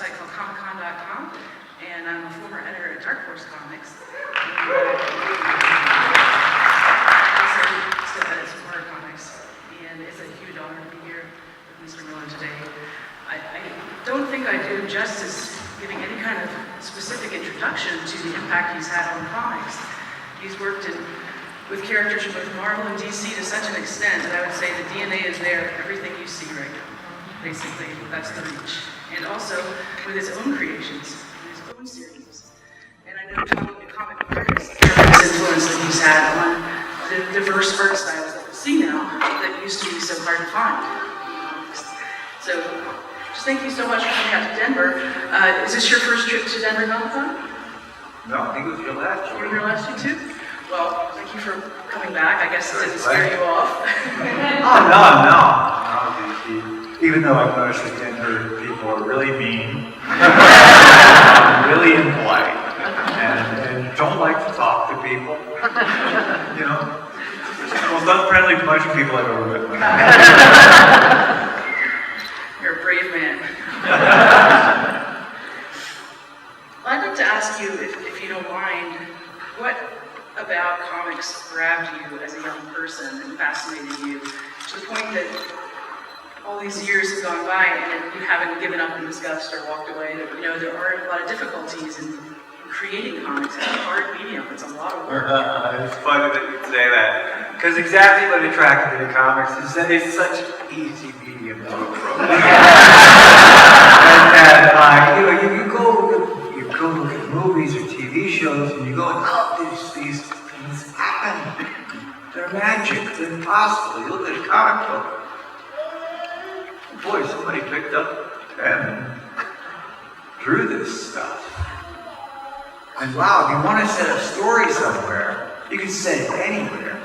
website called comiccon.com, and I'm a former editor at Dark Horse Comics. Also, still edit some horror comics, and it's a huge honor to be here with Mr. Miller today. I don't think I do justice giving any kind of specific introduction to the impact he's had on comics. He's worked with characters from both Marvel and DC to such an extent that I would say the DNA is there, everything you see right now. Basically, that's the reach. And also with his own creations, his own series. And I know talking to comic artists, the influence that he's had on the diverse art styles that we see now that used to be so hard to find. So, just thank you so much for coming out to Denver. Is this your first trip to Denver Comic-Con? No, I think it was your last year. You were here last year too? Well, thank you for coming back. I guess it didn't scare you off. Oh, no. Even though I've noticed that Denver people are really mean, really impolite, and don't like to talk to people. You know, most unfriendly bunch of people I've ever met. You're a brave man. I'd like to ask you, if you don't mind, what about comics grabbed you as a young person and fascinated you to the point that all these years have gone by and you haven't given up in disgust or walked away? That, you know, there are a lot of difficulties in creating comics. It's a hard medium. It's a lot of work. It's funny that you say that, because exactly what attracted me to comics is that it's such an easy medium to approach. You go look at movies or TV shows, and you go, oh, these things happen. They're magic. They're impossible. You look at a comic book. Boy, somebody picked up and drew this stuff. And wow, if you want to set a story somewhere, you can set it anywhere.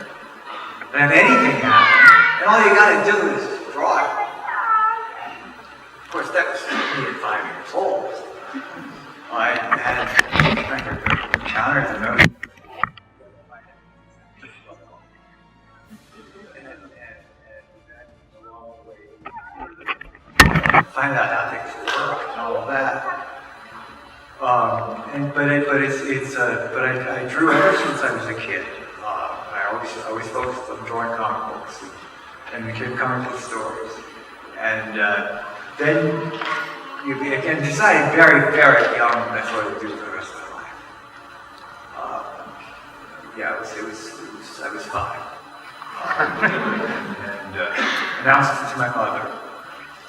And have anything happen. And all you gotta do is draw it. Of course, that was me at 5 years old. I had encountered the notion. Find out how things work and all of that. But I drew ever since I was a kid. I always focused on drawing comic books and became comic book stories. And then you again decided very, very young that's what I would do for the rest of my life. I was 5. And announced it to my mother,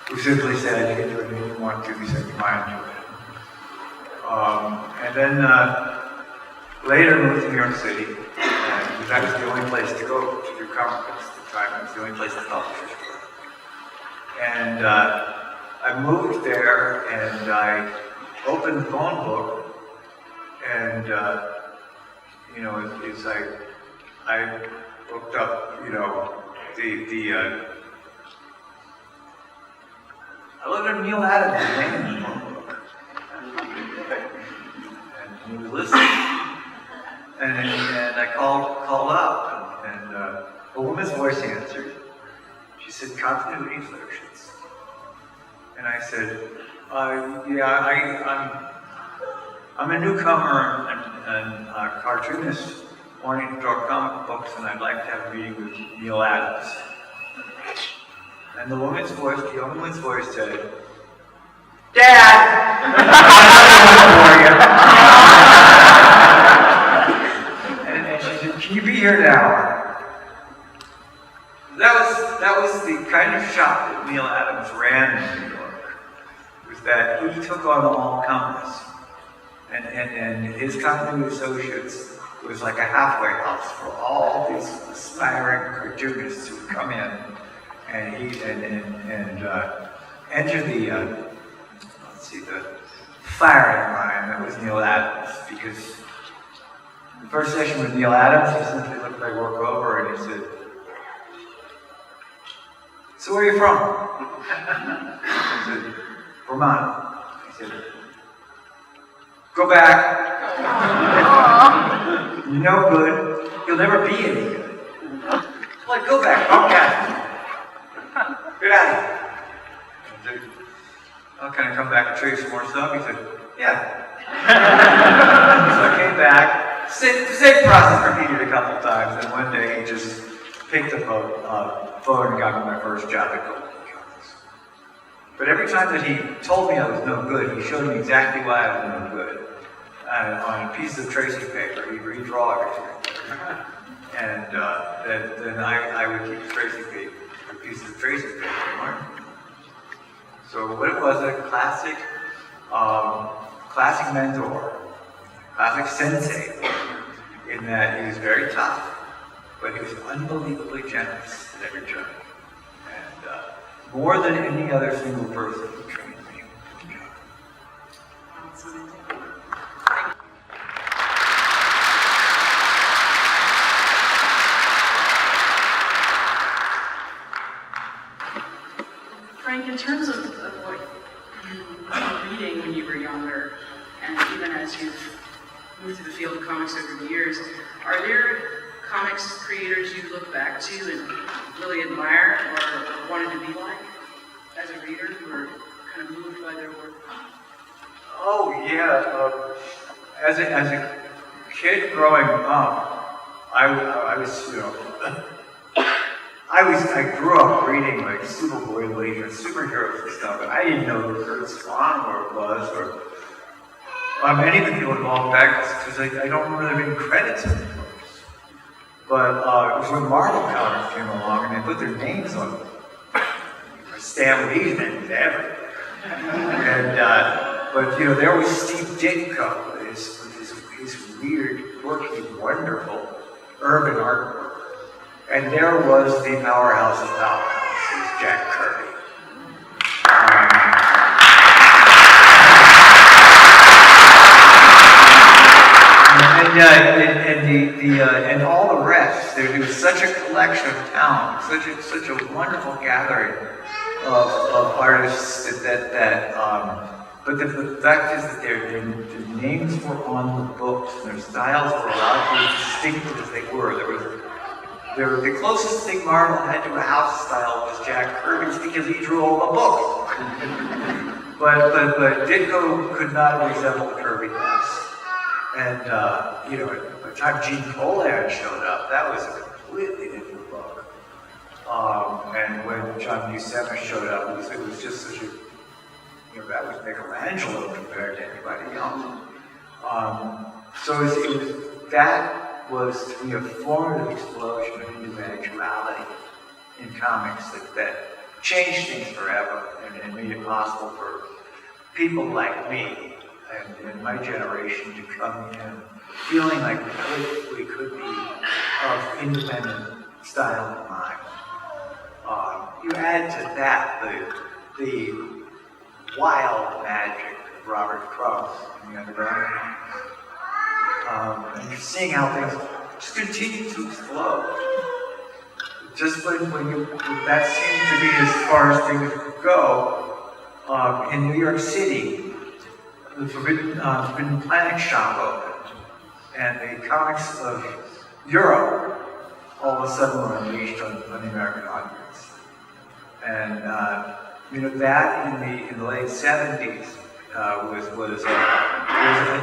who simply said, "You can do anything you want to." He said, "You might enjoy it." And then later moved to New York City, and that was the only place to go to do comic books at the time. It was the only place the publishers were. And I moved there, and I opened the phone book, and as I looked up, I looked at Neil Adams' name in the phone book. And he was listening. And I called up, and a woman's voice answered. She said, "Continuity Solutions." And I said, I'm a newcomer and a cartoonist wanting to draw comic books, and I'd like to have a meeting with Neil Adams. And the young woman's voice said, "Dad!" And she said, "Can you be here now?" That was the kind of shop that Neil Adams ran in New York. Was that he took on all comers, and his continuity associates was like a halfway house for all these aspiring cartoonists who would come in. And he enter the firing line that was Neil Adams, because the first session with Neil Adams, he simply looked my work over and he said, "So where are you from?" I said, "Vermont." He said, "Go back. You're no good. You'll never be any good." Like, go back. Okay. Get out of here. "Oh, can I come back and show you some more stuff?" He said, "Yeah." So I came back. The same process repeated a couple times, and one day he just picked up a phone and got me my first job at Goldman Sachs. But every time that he told me I was no good, he showed me exactly why I was no good. On a piece of tracing paper, he'd draw everything. And then I would keep tracing paper, pieces of tracing paper and learn. So what it was, a classic mentor, classic sensei, in that he was very tough, but he was unbelievably generous at every turn. And more than any other single person who trained me. Frank, in terms of what you were reading when you were younger, and even as you've moved through the field of comics over the years, are there comics creators you look back to and really admire or wanted to be like as a reader who were kind of moved by their work? Oh yeah, as a kid growing up, I was I grew up reading like Superboy League and superheroes and stuff, and I didn't know who Kurt Swan or was, or any of the people involved back, because I don't remember there being credits in the books. But it was when Marvel Comics came along and they put their names on them. Stan Lee's name was everywhere. And but there was Steve Ditko with his weird, quirky, wonderful urban artwork. And there was the powerhouse of powerhouses, Jack Kirby. And all the rest. There was such a collection of talent, such a wonderful gathering of artists but the fact is that their names were on the books and their styles were allowed to be as distinctive as they were. The closest thing Marvel had to a house style was Jack Kirby's because he drew all the books. but Ditko could not resemble Kirby less. And by the time Gene Colan showed up, that was a completely different book. And when John Buscema showed up, it was just such a that was Michelangelo compared to anybody else. That was to me a formative explosion of individuality in comics that changed things forever and made it possible for people like me and my generation to come in feeling like we could be of independent style and mind. You add to that the wild magic of Robert Cross and the Underground Comics. And you're seeing how things just continue to explode. Just when that seemed to be as far as things could go, in New York City, the Forbidden Planet shop opened, and the comics of Europe all of a sudden were unleashed on the American audience. And that in the late 70s was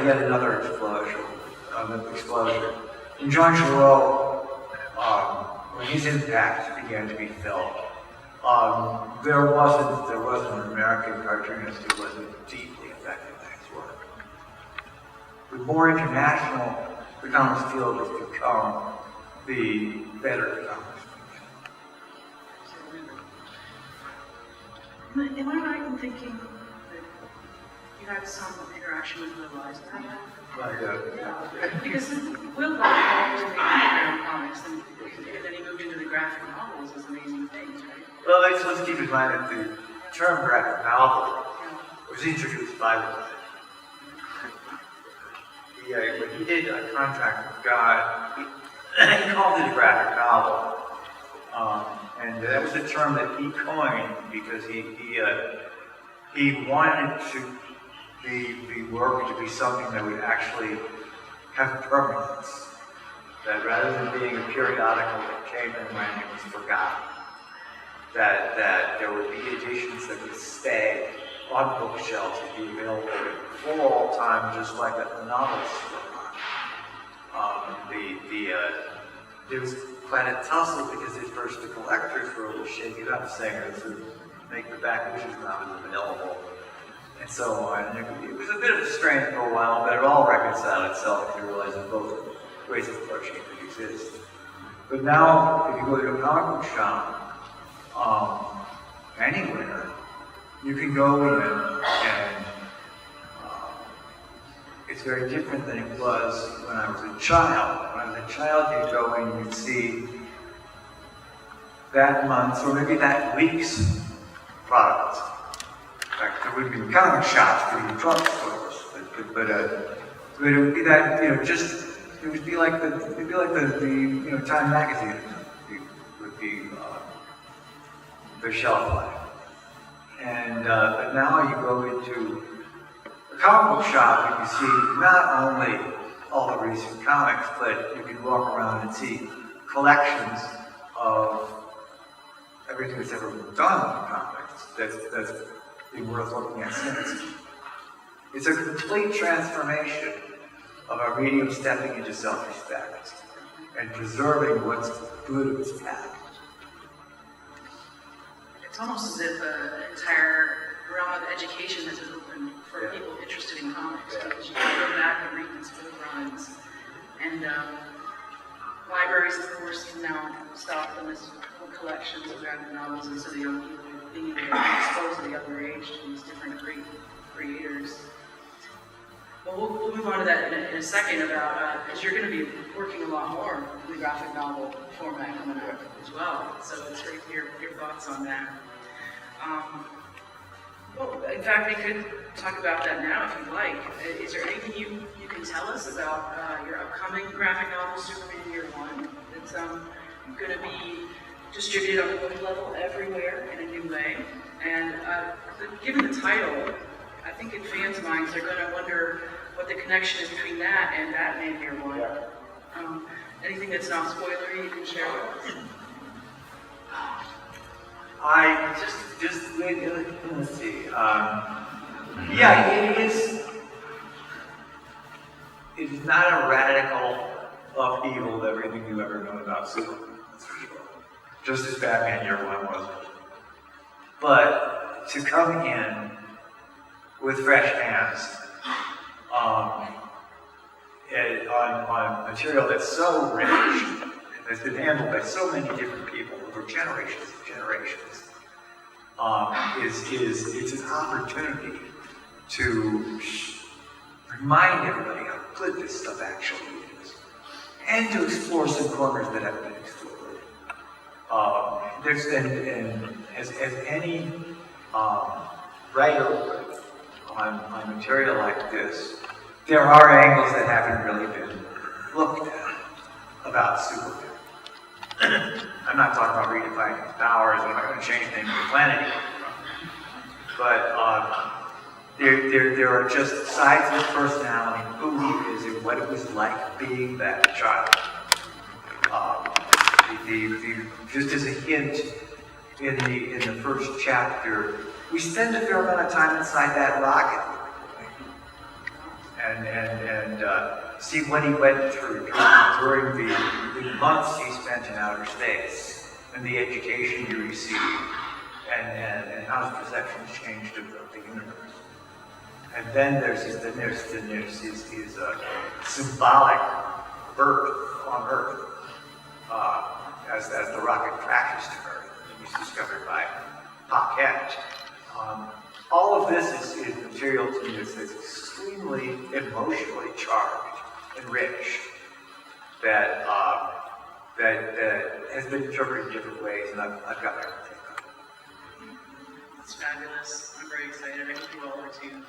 yet another explosion. And John Giroux, when his impact began to be felt, there wasn't an American cartoonist who wasn't deeply affected by his work. The more international the comics field has become, the better the comics. Am I right in thinking that you had some interaction with Will Eisner? Because Will got involved in the underground comics, and then he moved into the graphic novels as amazing things, right? Well, let's keep in mind that the term graphic novel was introduced by Will. When he did A Contract with God, he called it a graphic novel. And that was a term that he coined because he wanted the work to be something that would actually have permanence. That rather than being a periodical that came and went and was forgotten, that there would be editions that would stay on bookshelves and be available for all time, just like the novels were. There was quite a tussle because at first the collectors were a little shaken up, saying to make the back issues not as available, and so on. And it was a bit of a strain for a while, but it all reconciled itself, and you realize that both ways of approaching it could exist. But now, if you go to a comic book shop, anywhere, you can go in and it's very different than it was when I was a child. When I was a child, you'd go in and you'd see that month's or maybe that week's products. In fact, there would be comic shops, there would be drugstores, but it would be that, it would be like the Time magazine would be the shelf life. And but now you go into a comic book shop, you can see not only all the recent comics, but you can walk around and see collections of everything that's ever been done in comics that's been worth looking at since. It's a complete transformation of our medium stepping into self-respect and preserving what's good of its past. It's almost as if an entire realm of education has been opened for people interested in comics, because you can go back and read these book runs. And libraries, of course, can now stock them as full collections of graphic novels, and so the young people are being able to expose at a younger age to these different great creators. Well, we'll move on to that in a second about, because you're going to be working a lot more in the graphic novel format coming up as well. So it's great to hear your thoughts on that. Well, in fact, we could talk about that now if you'd like. Is there anything you can tell us about your upcoming graphic novel, Superman Year One? It's going to be distributed on a book level everywhere in a new way. And given the title, I think in fans' minds they're going to wonder what the connection is between that and Batman Year One. Yeah. Anything that's not spoilery you can share with us? I just let's see. Yeah, it is not a radical upheaval of everything you've ever known about Superman, that's for sure. Just as Batman Year One wasn't. But to come in with fresh hands on material that's so rich, that's been handled by so many different people over generations and generations, it's an opportunity to remind everybody how good this stuff actually is, and to explore some corners that haven't been explored. As any writer would on material like this, there are angles that haven't really been looked at about Superman. I'm not talking about redefining his powers, I'm not going to change the name of the planet he came from. But there are just sides of his personality, who he is, and what it was like being that child. Just as a hint, in the first chapter, we spend a fair amount of time inside that rocket, and see what he went through during the months he spent in outer space, and the education he received, and how his perceptions changed of the universe. And then there's his symbolic birth on Earth, as the rocket crashes to Earth. He's discovered by Paquette. All of this is material to me that's extremely emotionally charged and rich, that has been interpreted in different ways, and I've got my own take on it. It's fabulous. I'm very excited. I hope you all are too. And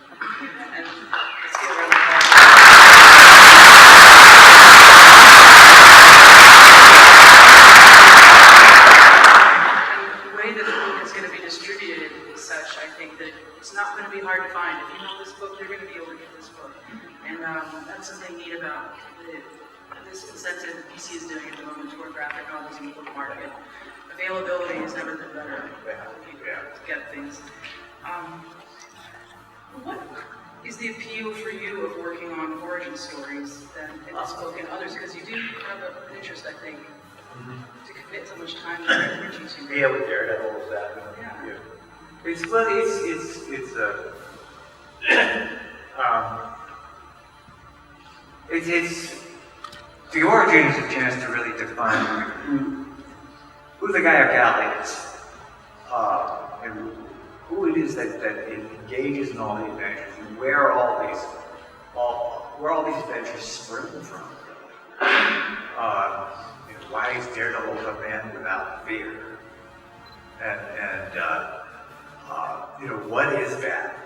let's give a round of applause. And the way that the book is going to be distributed is such, I think, that it's not going to be hard to find. If you know this book, you're going to be able to get this book. And that's something neat about this incentive PC is doing at the moment toward graphic novels in the book market. Availability has never been better for people to get things. What is the appeal for you of working on origin stories then in this book and others? Because you do have an interest, I think, to commit so much time and energy to. Yeah, with Daredevil, with that. Yeah. It's well, it's the origin is a chance to really define who the guy or gal is, and who it is that engages in all the adventures, and where all these adventures spring from. Why is Daredevil a man without fear? And what is that?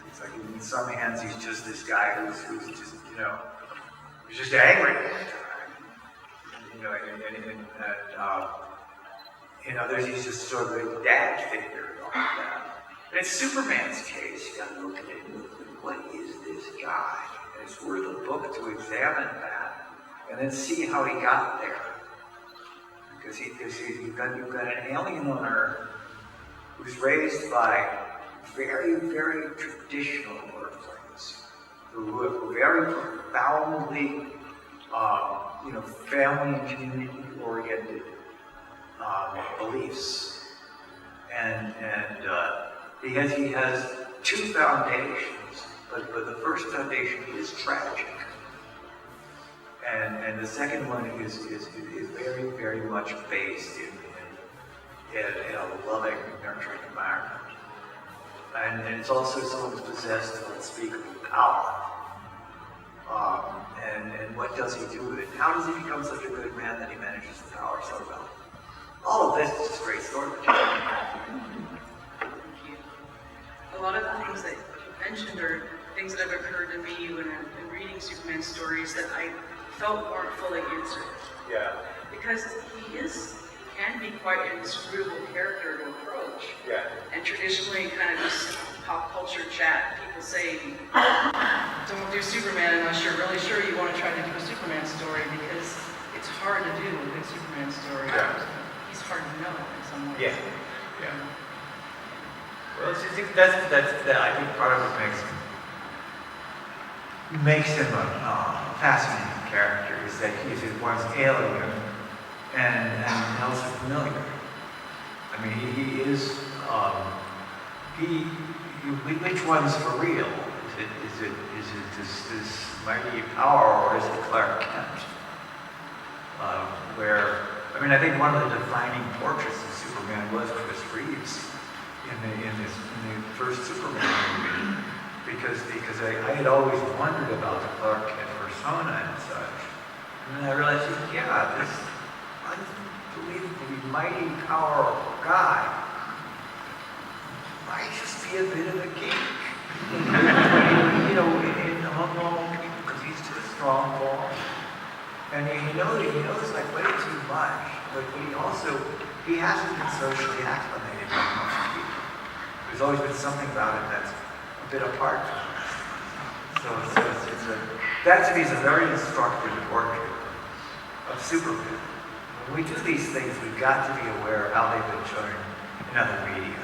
It's like in some hands he's just this guy who's just who's just angry all the time. And in others he's just sort of a dad figure and all that. And in Superman's case, you gotta look at it and look at what is this guy? And it's worth a book to examine that and then see how he got there. Because you've got an alien on Earth who's raised by very, very traditional Earthlings who are very profoundly, family and community-oriented beliefs, and he has two foundations, but the first foundation is tragic. And the second one is very, very much based in a loving, nurturing environment. And it's also someone who's possessed of unspeakable power. And what does he do with it? How does he become such a good man that he manages the power so well? All of this is just great storytelling. Thank you. A lot of the things that you mentioned are things that have occurred to me when I've been reading Superman stories that I felt weren't fully answered. Yeah. Because he can be quite an inscrutable character to approach. Yeah. And traditionally, kind of just pop culture chat, people say, don't do Superman unless you're really sure you want to try to do a Superman story, because it's hard to do a good Superman story. Yeah. He's hard to know in some ways. Yeah. Yeah. Well, that's I think part of what makes him a fascinating character is that he's at once alien and also familiar. I mean, he is. Which one's for real? Is it this mighty power, or is it Clark Kent? I think one of the defining portraits of Superman was Chris Reeves in the first Superman movie, because I had always wondered about the Clark Kent persona and such, and then I realized, yeah, this unbelievably mighty, powerful guy might just be a bit of a geek. Among normal people, because he's just strong ball. And he knows like way too much, but he hasn't been socially acclimated like most people. There's always been something about him that's a bit apart from us. So that to me is a very instructive portrait of Superman. When we do these things, we've got to be aware of how they've been shown in other media.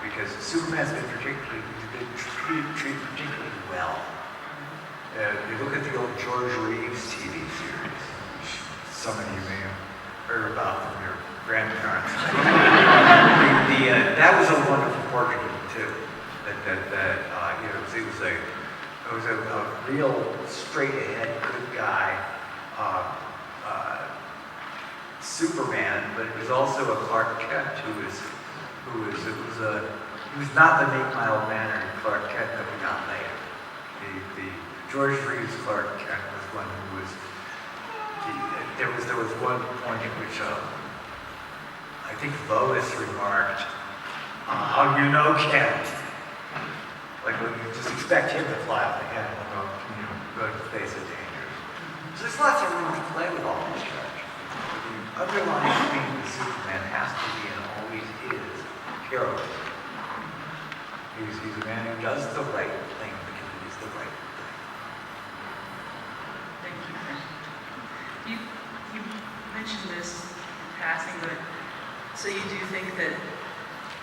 Because Superman's been treated particularly well. You look at the old George Reeves TV series, which some of you may have heard about from your grandparents. That was a wonderful portrait of him too. It was a real straight-ahead good guy, Superman, but it was also a Clark Kent who was not the meek-mild mannered Clark Kent that we got later. The George Reeves Clark Kent was one who was. There was one point in which I think Lois remarked, "How you know Kent?" Like, you just expect him to fly off the handle and go to the face of danger. So there's lots of room to play with all these characters. The underlying theme of Superman has to be and always is heroism. He's a man who does the right thing because it is the right thing. Thank you. You mentioned this in passing, but so you do think that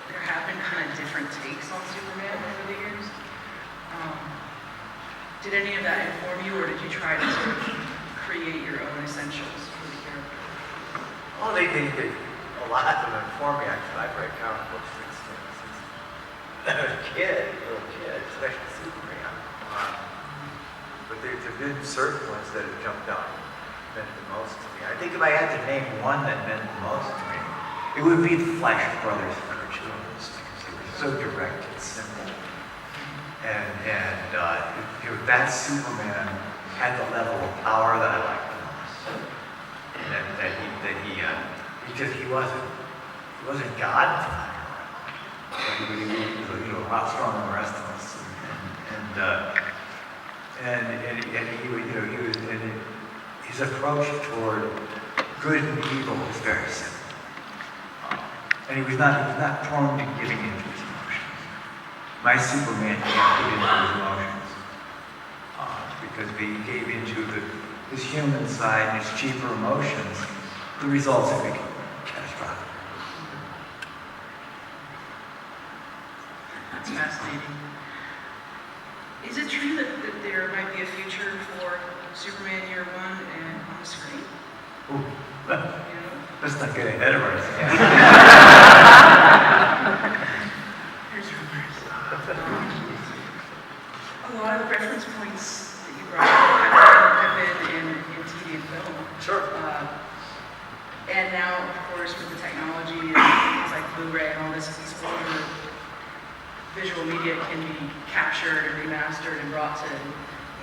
there have been kind of different takes on Superman over the Did any of that inform you, or did you try to sort of create your own essentials for the character? Oh, they a lot of them inform me. Actually, I've read comic books since I was a little kid, especially Superman. But there's been certain ones that have jumped out and meant the most to me. I think if I had to name one that meant the most to me, It would be the Flash Brothers cartoons because they were so direct and simple. And that Superman had the level of power that I liked the most. Because he wasn't God. But he was a lot stronger than the rest of us. His approach toward good and evil was very simple. And he was not prone to giving in to his emotions. My Superman can't give in to his emotions because if he gave into his human side and his cheaper emotions, the results would be catastrophic. That's fascinating. Is it true that there might be a future for Superman Year One and on the screen? Ooh, You know? let's not get ahead of ourselves. Here's rumors. A lot of the reference points that you brought up have been in TV and film. sure. And now, of course, with the technology and things like Blu-ray and all this, these older visual media can be captured and remastered and brought to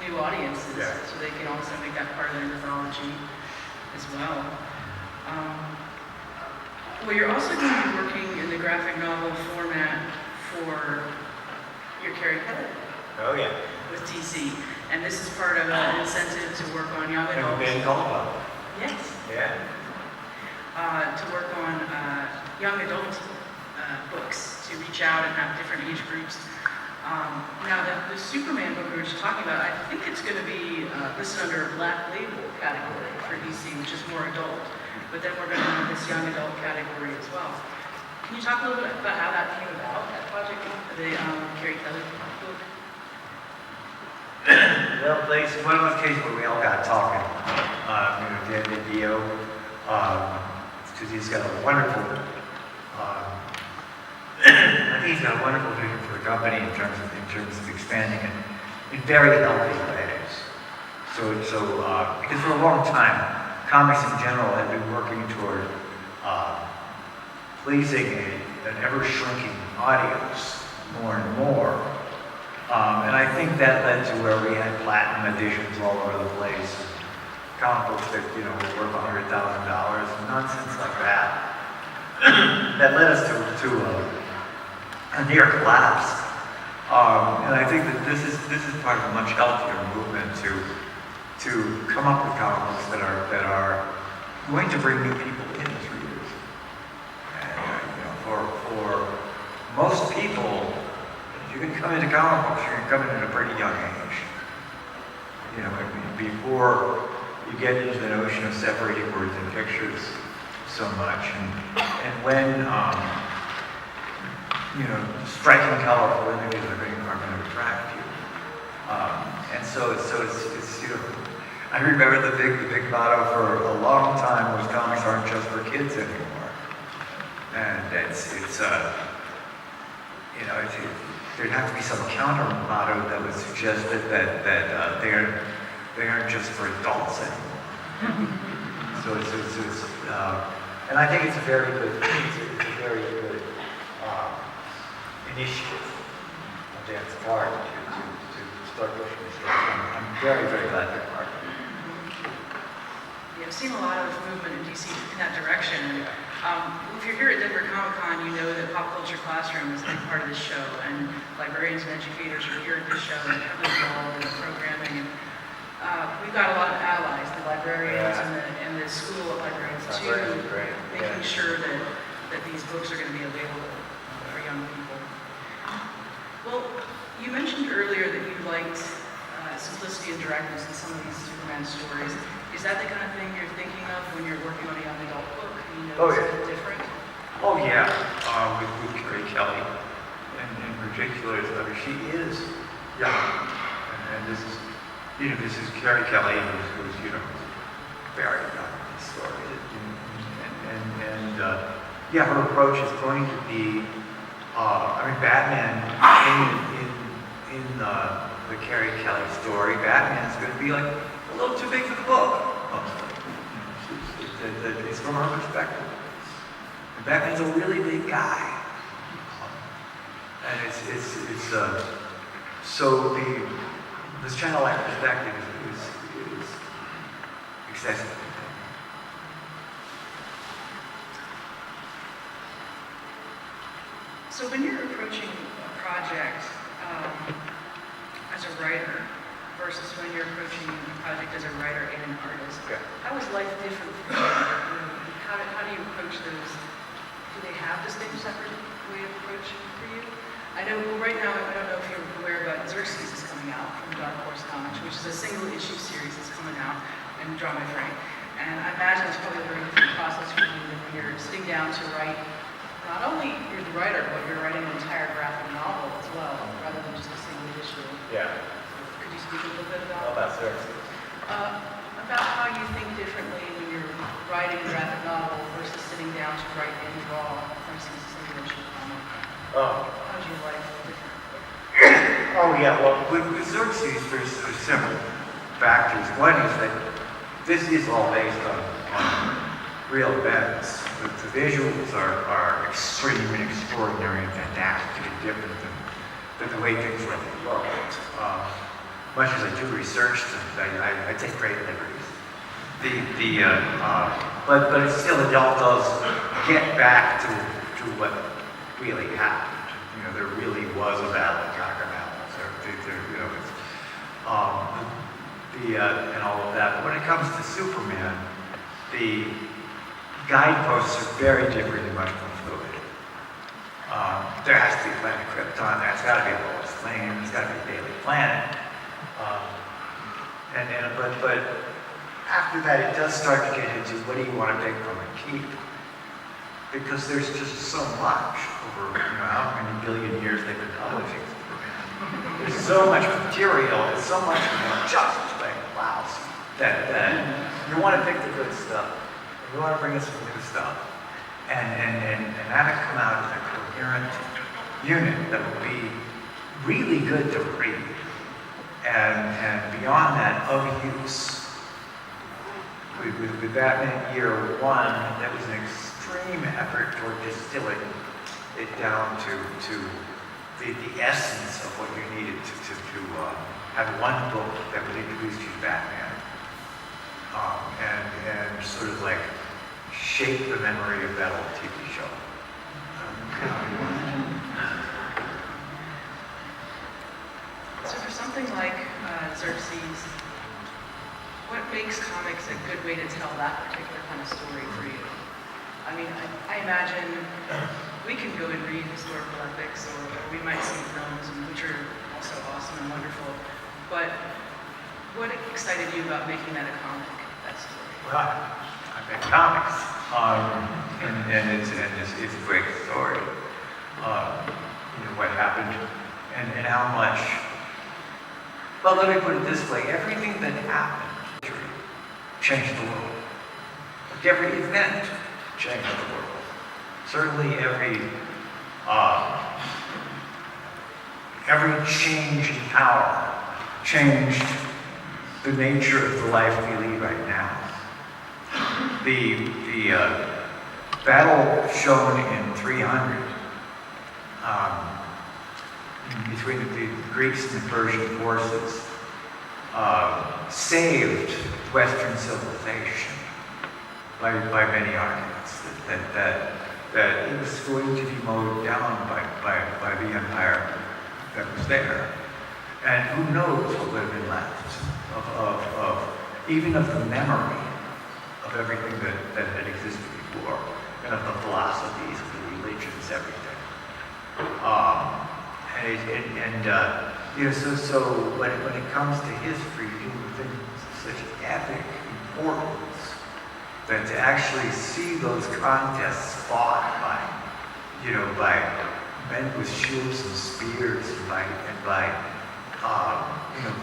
new audiences, Yeah. so they can also make that part of their mythology as well. Well, you're also going to be working in the graphic novel format for your Carrie Kelly Oh, yeah. with DC, and this is part of an incentive to work on young And adults. Ben Caldwell. Yes. Yeah. To work on young adult books, to reach out and have different age groups. Now, the Superman book we were just talking about, I think it's going to be listed under a Black Label category for DC, which is more adult. But then we're going to have this young adult category as well. Can you talk a little bit about how that came about, that project, the Carrie Kelly book? Well, it's one of those cases where we all got talking. Dan DiDio, because he's got a wonderful, I think he's got a wonderful vision for the company in terms of expanding it in very healthy ways. Because for a long time, comics in general had been working toward pleasing an ever-shrinking audience more and more. And I think that led to where we had platinum editions all over the place. Comic books that, were worth $100,000, nonsense like that. That led us to a near collapse. And I think that this is part of a much healthier movement to come up with comic books that are going to bring new people in as readers. And, for most people, you can come into comic books, you can come in at a pretty young age. Before you get into the notion of separating words and pictures so much, and when striking, colorful images are going to attract you. And so it's I remember the big motto for a long time was comics aren't just for kids anymore, and there'd have to be some counter motto that would suggest that they aren't just for adults anymore. And I think it's a very good initiative on Dan's part to start pushing this stuff. I'm very, very glad you're part of it. Yeah, I've seen a lot of movement in DC in that direction. If you're here at Denver Comic Con, you know that Pop Culture Classroom is a big part of this show, and librarians and educators are here at this show and heavily involved in the programming. We've got a lot of allies, the librarians and the school of librarians too, making sure that these books are going to be available for young people. Well, you mentioned earlier that you liked simplicity and directness in some of these Superman stories. Is that the kind of thing you're thinking of when you're working on a young adult book? Something different? Oh yeah, with Carrie Kelly, and in particular, she is young, and this is you know, this is Carrie Kelly, who's you know, very young in the story, yeah, her approach is going to be, I mean, Batman in the Carrie Kelly story, Batman is going to be like a little too big for the book. It's from her perspective. And Batman's a really big guy. And so this childlike perspective is excessive. So when you're approaching a project as a writer versus when you're approaching a project as a writer and an artist, how is life different for you? How do you approach those? Do they have distinct separate way of approaching for you? I know right now, I don't know if you're aware, but Xerxes is coming out from Dark Horse Comics, which is a single issue series that's coming out in Drama Frame. And I imagine it's probably a very different process for you when you're sitting down to write. Not only you're the writer, but you're writing an entire graphic novel as well, rather than just a single issue. Yeah. Could you speak a little bit about Xerxes? about how you think differently when you're writing a graphic novel versus sitting down to write and draw, for instance, a single issue comic? How do you like different? Oh yeah, well with Xerxes there's several factors. One is that this is all based on real events. The visuals are extreme and extraordinary and fantastic and different than the way things really looked. Much as I do research them, I take great liberties. But it still, it all does get back to what really happened. You know, there really was a battle at Gargamel, you know, and all of that. But when it comes to Superman, the guideposts are very different and much more fluid. There has to be a planet Krypton, there's got to be a Lois Lane, there's got to be a Daily Planet. But after that, it does start to get into what do you want to take from and keep? Because there's just so much over, you know, how many billion years they've been publishing Superman. There's so much material, there's so much just like lousy that you want to pick the good stuff. You want to bring us some new stuff and have it come out as a coherent unit that will be really good to read. And beyond that, of use. With Batman Year One, that was an extreme effort toward distilling it down to the essence of what you needed to have one book that would introduce you to Batman. And sort of like shape the memory of that old TV show. So for something like Xerxes, what makes comics a good way to tell that particular kind of story for you? I mean, I imagine we can go and read historical epics, or we might see films, which are also awesome and wonderful. But what excited you about making that a comic, that story? Well, I make comics, and it's a great story. You know what happened, and how much. Well, let me put it this way: everything that happened changed the world. Like every event changed the world. Certainly, every change in power changed the nature of the life we lead right now. The battle shown in 300 between the Greeks and the Persian forces saved Western civilization by many arguments that it was going to be mowed down by the empire that was there. And who knows what would have been left of even of the memory of everything that had existed before, and of the philosophies, of the religions, everything. You know, so when it comes to history, human things of such epic importance, that to actually see those contests fought by men with shields and spears, and by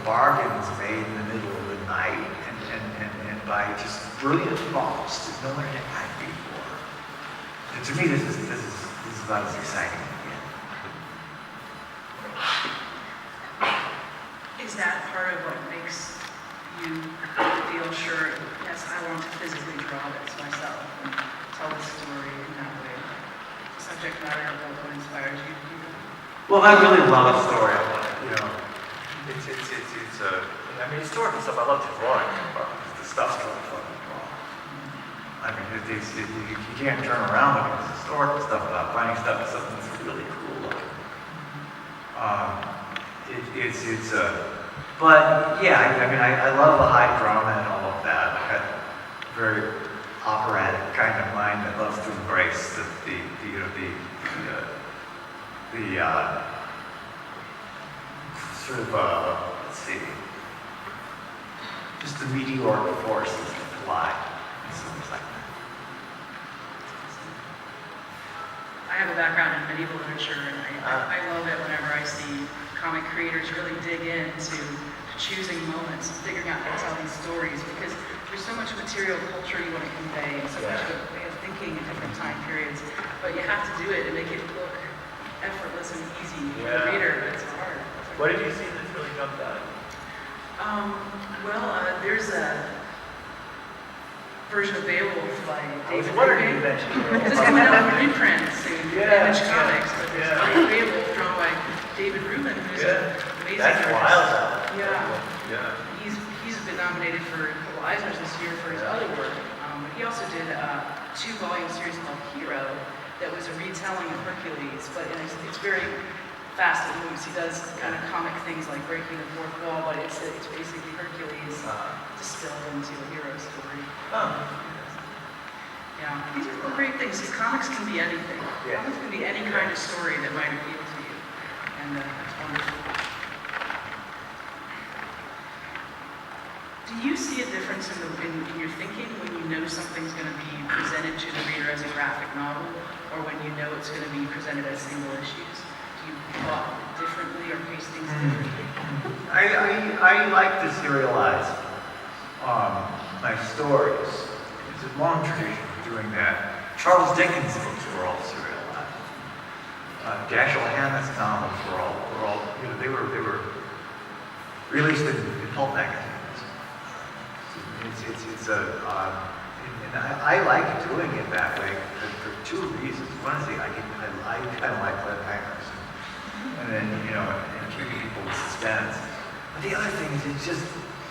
bargains made in the middle of the night and by just brilliant thoughts that no one had had before. And to me, this is about as exciting as it gets. Is that part of what makes you feel sure, yes, I want to physically draw this myself and tell the story in that way? The subject matter of what inspires you to do that? Well, I really love a story. I want it, I mean, historical stuff, I love to draw it, because the stuff's really fun to draw. I mean, you can't turn around when it's historical stuff without finding stuff that's really cool looking. But yeah, I mean, I love the high drama and all of that. I got a very operatic kind of mind that loves to embrace the sort of, let's see, just the meteoric forces that collide and things like that. I have a background in medieval literature, and I love it whenever I see comic creators really dig into choosing moments, figuring out how to tell these stories, because there's so much material culture you want to convey, and so much of a way of thinking in different time periods, but you have to do it and make it look effortless and easy for the reader, but it's hard. What did you see that really jumped out? There's a version of Beowulf by David Ruben. Ruben. It's coming out in reprint soon, Image Comics, but there's Beowulf drawn by David Ruben, who's an amazing That's artist. wild. Yeah. He's been nominated for a couple Eisners this year for his other work. But he also did a 2-volume series called Hero that was a retelling of Hercules, but it's very fast and loose. He does kind of comic things like breaking the fourth wall, but it's basically Hercules distilled into a hero story. Yeah, these are great things. These comics can be anything. Yeah. Comics can be any kind of story that might appeal to you, and that's wonderful. Do you see a difference in your thinking when you know something's going to be presented to the reader as a graphic novel, or when you know it's going to be presented as single issues? Do you thought differently or pace things differently? I like to serialize my stories. There's a long tradition of doing that. Charles Dickens' books were all serialized. Dashiell Hammett's novels were all they were released in pulp magazines. And I like doing it that way for 2 reasons. One is I kind of like cliffhangers, and then and keeping people in suspense. But the other thing is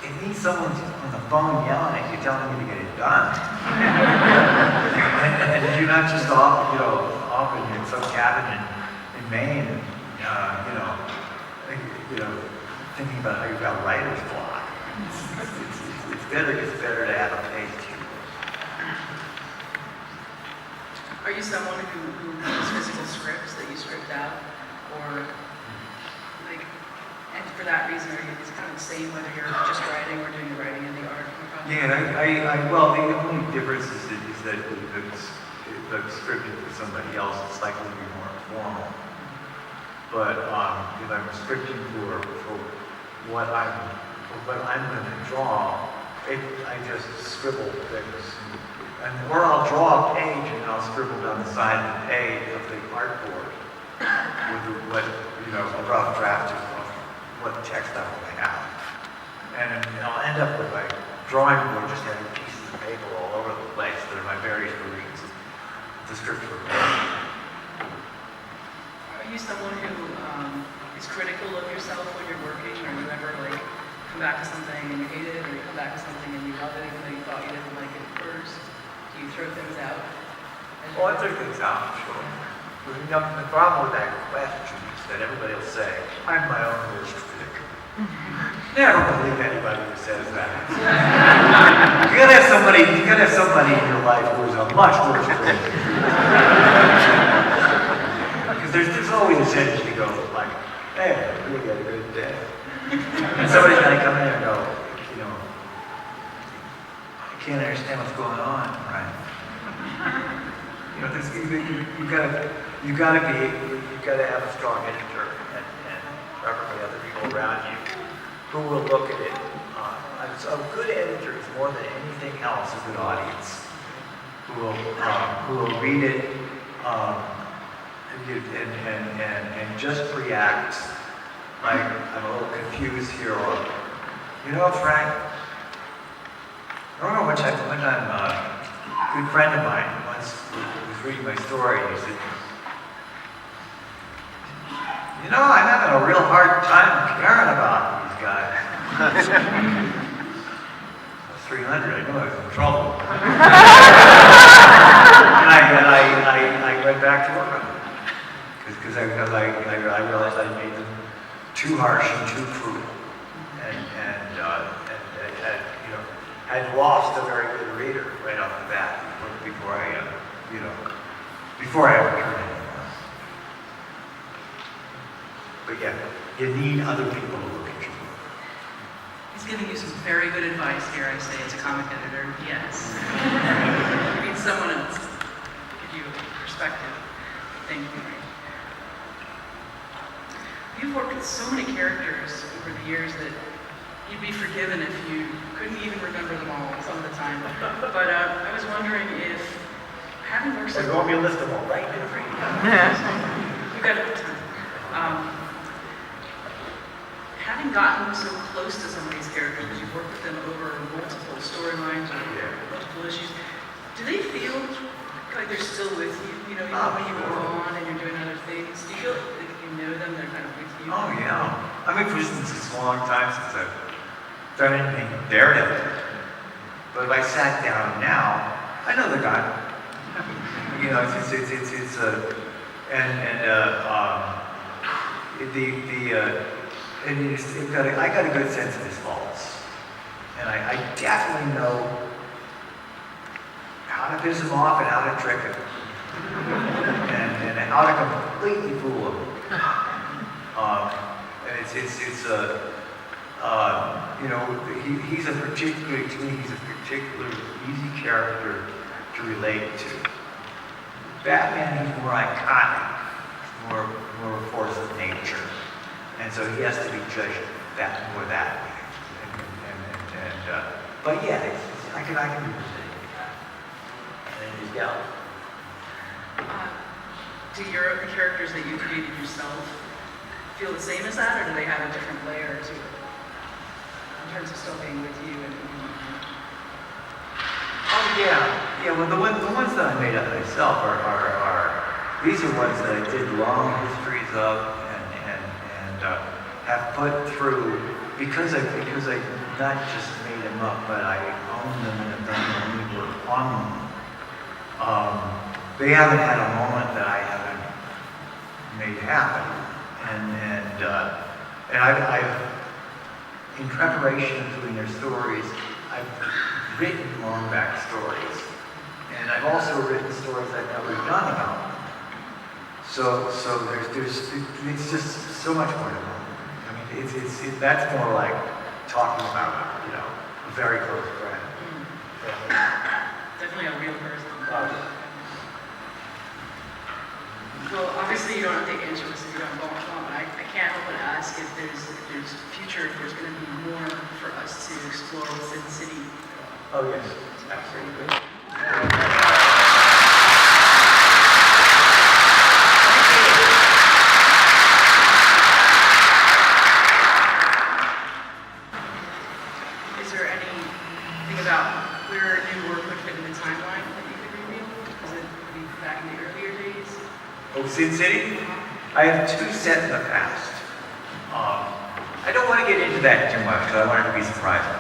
it needs someone on the phone yelling at you, telling you to get it done. and you're not just off in some cabin in Maine, thinking about how you've got writer's block. It's better to have a page too. Are you someone who reads physical scripts that you script out, or and for that reason, it's kind of the same whether you're just writing or doing the writing and the art? Yeah, well, the only difference is that the scripting for somebody else is likely to be more formal. But if I'm scripting for what I'm going to draw, I just scribble things, or I'll draw a page and I'll scribble down the side of the page of the artboard with a rough draft of what text I want to have, and I'll end up with my drawing board just having pieces of paper all over the place that are my various versions of the script for me. Are you someone who is critical of yourself when you're working, or you ever come back to something and you hate it, or you come back to something and you love it, even though you thought you didn't like it at first? Do you throw things out? Oh, I throw things out, sure. But, the problem with that question is that everybody will say, I'm my own worst critic. Never believe anybody who says that. You gotta have somebody in your life who is a much worse critic. Because there's always a sense you go like, hey, we had a good day. And somebody's gonna come in and go, I can't understand what's going on, right? You gotta have a strong editor and preferably other people around you who will look at it. A good editor is more than anything else a good audience. Who will read it and just react like I'm a little confused here, or you know, Frank. I don't know one time a good friend of mine once was reading my story, and he said, "You know, I'm having a real hard time caring about these guys." 300, I knew I was in trouble. And I went back to work on it. Because I realized I made them too harsh and too cruel. And had lost a very good reader right off the bat before I ever turned it anymore. But yeah, you need other people to look at you. He's giving you some very good advice here, I say, as a comic editor. Yes. You need someone else to give you perspective. Thank you. You've worked with so many characters over the years that you'd be forgiven if you couldn't even remember them all some of the time. But I was wondering if, having worked so... There's going to be a list of them right there. We've got a time. Having gotten so close to some of these characters, because you've worked with them over multiple storylines or multiple issues, do they feel like they're still with you? You know, even when you move on and you're doing other things, do you feel like you know them, they're kind of with you? Oh yeah. I mean, for instance, it's a long time since I've done anything Daredevil. But if I sat down now, I know the guy. You know, I got a good sense of his faults. And I definitely know how to piss him off and how to trick him. and how to completely fool him. He's a particularly easy character to relate to. Batman, he's more iconic, more a force of nature. And so he has to be judged more that way. But yeah, I can do this. And he's gal. Do the characters that you created yourself feel the same as that, or do they have a different layer to it? In terms of still being with you and Oh yeah. Well, the ones that I made up myself these are ones that I did long histories of and have put through because I not just made them up, but I own them and have done only work on them. They haven't had a moment that I haven't made happen, and I've in preparation of doing their stories, I've written long backstories, and I've also written stories I've never done about them. So it's just so much more to know. I mean, that's more like talking about, a very close friend. definitely a real person? Well, obviously you don't have to answer this if you don't want, but I can't help but ask if there's future, if there's going to be more for us to explore within the city. Oh yes, absolutely. Is there anything about where new work would fit in the timeline that you could reveal? Is it be back in the earlier days? Oh, Sin City? I have two set in the past. I don't want to get into that too much because I want it to be surprising.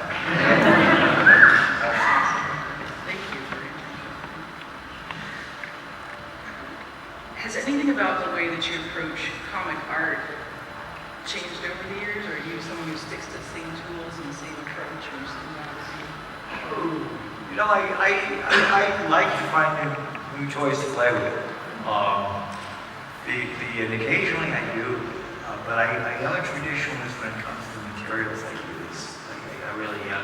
Thank you. Has anything about the way that you approach comic art changed over the years, or are you someone who sticks to the same tools and the same approach? Or I like to find new toys to play with. And occasionally I do, but I am a traditionalist when it comes to the materials I use. I really am,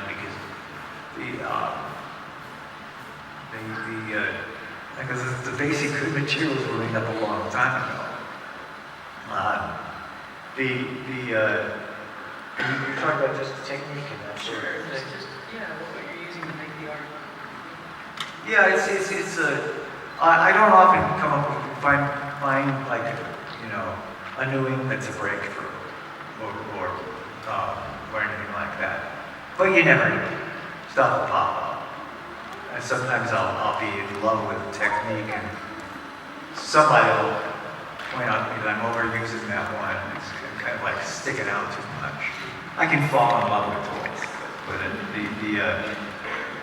because the basic good materials were made up a long time ago. talking about just the technique and that sort Sure, of thing. yeah, what you're using to make the art. Yeah, I don't often come up with, find like, a new ink that's a breakthrough or anything like that. But you never know. Stuff will pop up. And sometimes I'll be in love with technique and somebody will point out to me that I'm overusing that one. It's kind of like sticking out too much. I can fall in love with toys,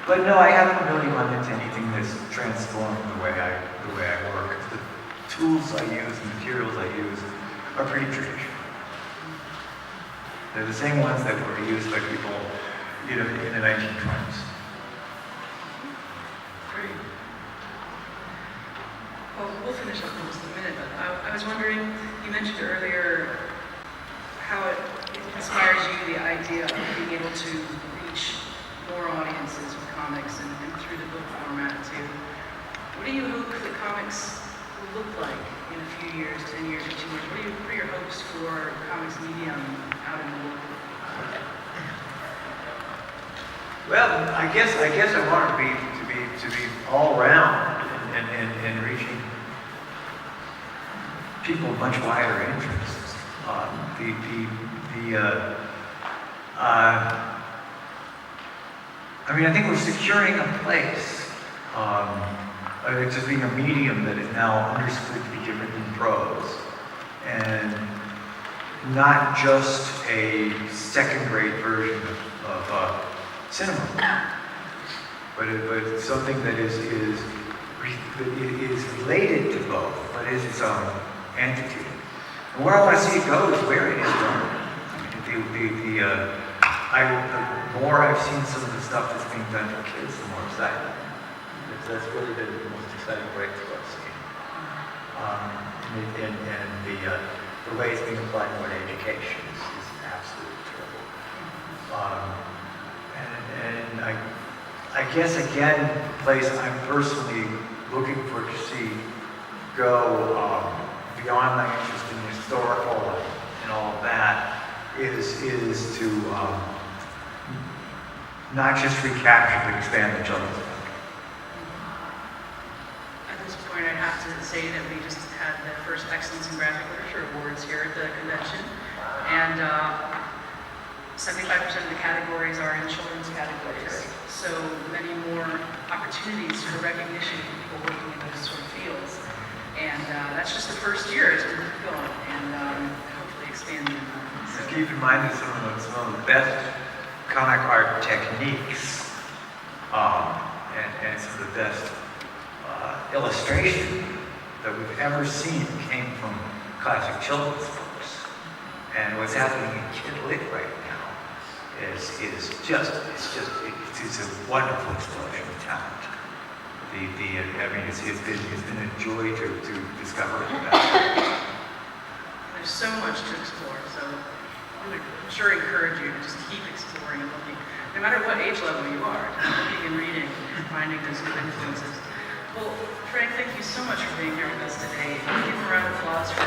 but no, I haven't really run into anything that's transformed the way I work. The tools I use, the materials I use are pretty traditional. They're the same ones that were used by people, in the 1920s. Great. Well, we'll finish up in just a minute, but I was wondering, you mentioned earlier how it inspires you, the idea of being able to reach more audiences with comics and through the book format too. What do you hope that comics will look like in a few years, 10 years, 15 years? What are your hopes for comics medium out in the world? Well, I guess I want it to be all round and reaching people of much wider interests. I think we're securing a place. It's just being a medium that is now understood to be different than prose, and not just a second-rate version of cinema, but something that is related to both, but is its own entity. And where I want to see it go is where it is going. The more I've seen some of the stuff that's being done for kids, the more excited. That's really the most exciting breakthrough I've seen. And the way it's being applied more in education is absolutely terrible. And I guess again, the place I'm personally looking for to see go beyond my interest in historical and all of that is to not just recapture but expand the children's book. At this point, I have to say that we just had the first Excellence in Graphic Literature Awards here at the convention, and 75% of the categories are in children's categories. So many more opportunities for recognition for people working in those sort of fields. And that's just the first year as we're going, and hopefully expanding. So keep in mind that some of the best comic art techniques and some of the best illustration that we've ever seen came from classic children's books. And what's happening in Kid Lit right now is just a wonderful explosion of talent. It's been a joy to discover that. There's so much to explore, so we would sure encourage you to just keep exploring and looking, no matter what age level you are, looking and reading, finding those new influences. Well, Frank, thank you so much for being here with us today. Give a round of applause for